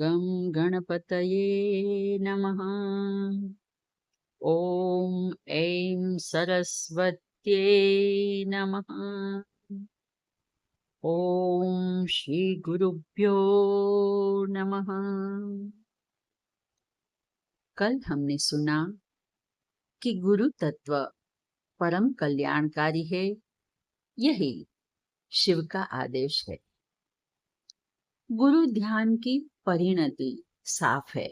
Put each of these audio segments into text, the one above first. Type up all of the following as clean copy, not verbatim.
गं गणपतये नमः। ॐ ऐं सरस्वत्यै नमः। ॐ श्री गुरुभ्यो नमः। कल हमने सुना कि गुरु तत्व परम कल्याणकारी है, यही शिव का आदेश है। गुरु ध्यान की परिणति साफ है।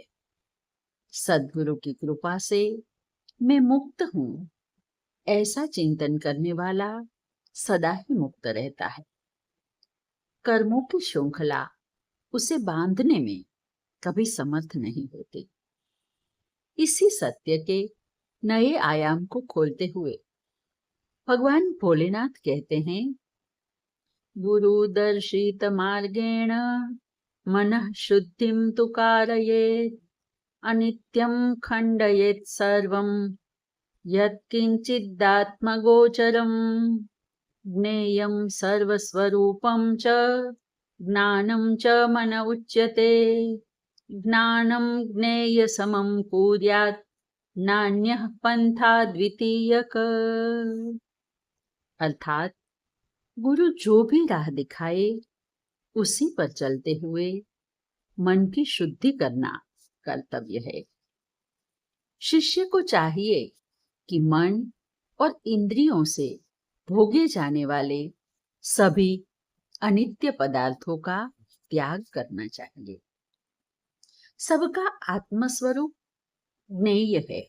सद्गुरु की कृपा से मैं मुक्त हूँ, ऐसा चिंतन करने वाला सदा ही मुक्त रहता है। कर्मों की श्रृंखला उसे बांधने में कभी समर्थ नहीं होती। इसी सत्य के नए आयाम को खोलते हुए भगवान भोलेनाथ कहते हैं, गुरु दर्शित मार्गेण मनः शुद्धिं तु कारयेत्, अनित्यं खण्डयेत् सर्वं यत्किञ्चिदात्मगोचरं, ज्ञेयं सर्वस्वरूपं च ज्ञानं च मन उच्यते। ज्ञानं ज्ञेयसमं कुर्यात् नान्यः पन्था द्वितीयक। अर्थात गुरु जो भी राह दिखाए उसी पर चलते हुए मन की शुद्धि करना कर्तव्य है। शिष्य को चाहिए कि मन और इंद्रियों से भोगे जाने वाले सभी अनित्य पदार्थों का त्याग करना चाहिए। सबका आत्मस्वरूप ज्ञेय है।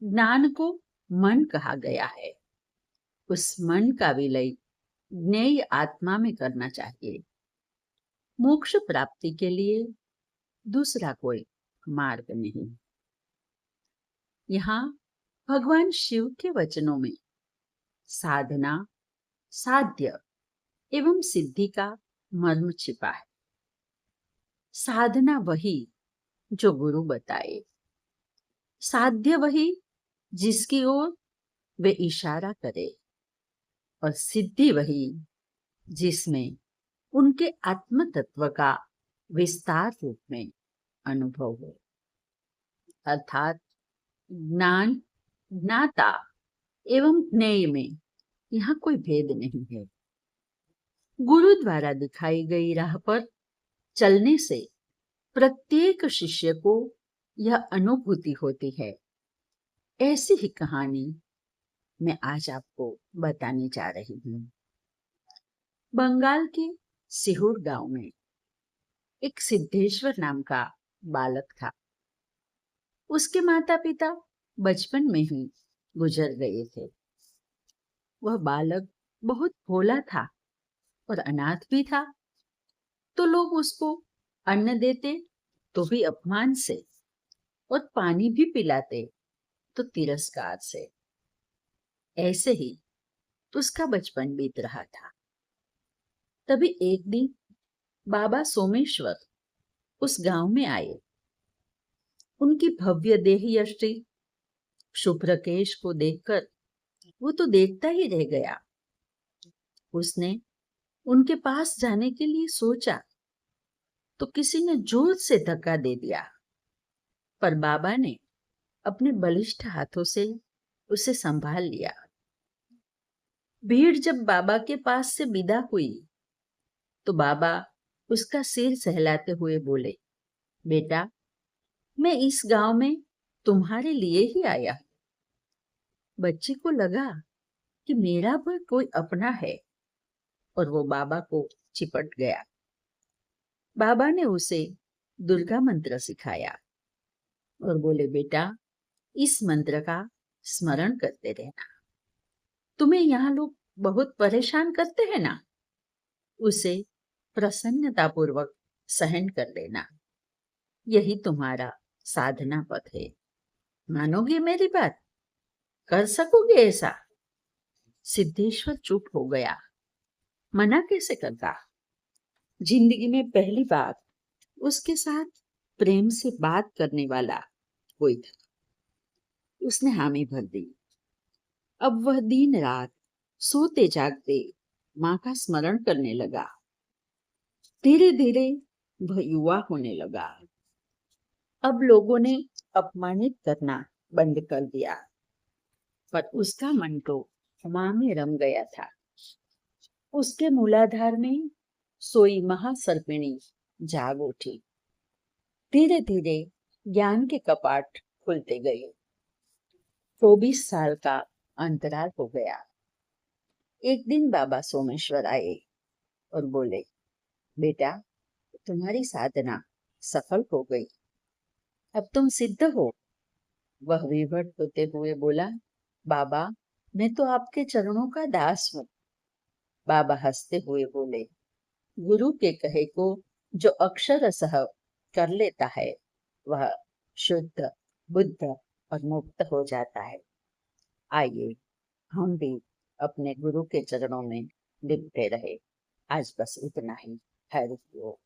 ज्ञान को मन कहा गया है। उस मन का विलय ज्ञेय आत्मा में करना चाहिए। मोक्ष प्राप्ति के लिए दूसरा कोई मार्ग नहीं। यहाँ भगवान शिव के वचनों में साधना, साध्य एवं सिद्धि का मर्म छिपा है। साधना वही जो गुरु बताए, साध्य वही जिसकी ओर वे इशारा करे, और सिद्धि वही जिसमें उनके आत्म तत्व का विस्तार रूप में अनुभव हो। अर्थात ज्ञान, ज्ञाता एवं ज्ञेय में यहाँ कोई भेद नहीं है। गुरु द्वारा दिखाई गई राह पर चलने से प्रत्येक शिष्य को यह अनुभूति होती है। ऐसी ही कहानी मैं आज आपको बताने जा रही हूँ। बंगाल के सिहुर गांव में एक सिद्धेश्वर नाम का बालक था। उसके माता पिता बचपन में ही गुजर गए थे। वह बालक बहुत भोला था और अनाथ भी था, तो लोग उसको अन्न देते तो भी अपमान से, और पानी भी पिलाते तो तिरस्कार से। ऐसे ही उसका बचपन बीत रहा था। तभी एक दिन बाबा सोमेश्वर उस गांव में आए। उनकी भव्य देह यष्टि, शुभ्र केश को देखकर वो तो देखता ही रह गया। उसने उनके पास जाने के लिए सोचा तो किसी ने जोर से धक्का दे दिया, पर बाबा ने अपने बलिष्ठ हाथों से उसे संभाल लिया। भीड़ जब बाबा के पास से विदा हुई तो बाबा उसका सिर सहलाते हुए बोले, बेटा, मैं इस गांव में तुम्हारे लिए ही आया। बच्चे को लगा कि मेरा भी कोई अपना है, और वो बाबा को चिपट गया। बाबा ने उसे दुर्गा मंत्र सिखाया और बोले, बेटा, इस मंत्र का स्मरण करते रहना। तुम्हें यहाँ लोग बहुत परेशान करते हैं ना, उसे प्रसन्नतापूर्वक सहन कर लेना। यही तुम्हारा साधना पथ है। मानोगे मेरी बात? कर सकोगे ऐसा? सिद्धेश्वर चुप हो गया। मना कैसे करता? जिंदगी में पहली बार उसके साथ प्रेम से बात करने वाला कोई था। उसने हामी भर दी। अब वह दिन रात सोते जागते माँ का स्मरण करने लगा। धीरे धीरे वह युवा होने लगा। अब लोगों ने अपमानित करना बंद कर दिया, पर उसका मन तो मां में रम गया था। उसके मूलाधार में सोई महासर्पिणी जाग उठी। धीरे धीरे ज्ञान के कपाट खुलते गए। 24 साल का अंतराल हो गया। एक दिन बाबा सोमेश्वर आए और बोले, बेटा, तुम्हारी साधना सफल हो गई, अब तुम सिद्ध हो। वह विवट होते हुए बोला, बाबा, मैं तो आपके चरणों का दास हूँ। बाबा हंसते हुए बोले, गुरु के कहे को जो अक्षरशः कर लेता है, वह शुद्ध, बुद्ध और मुक्त हो जाता है। आइए हम भी अपने गुरु के चरणों में लिपटे रहे। आज बस इतना ही। हरि बोल।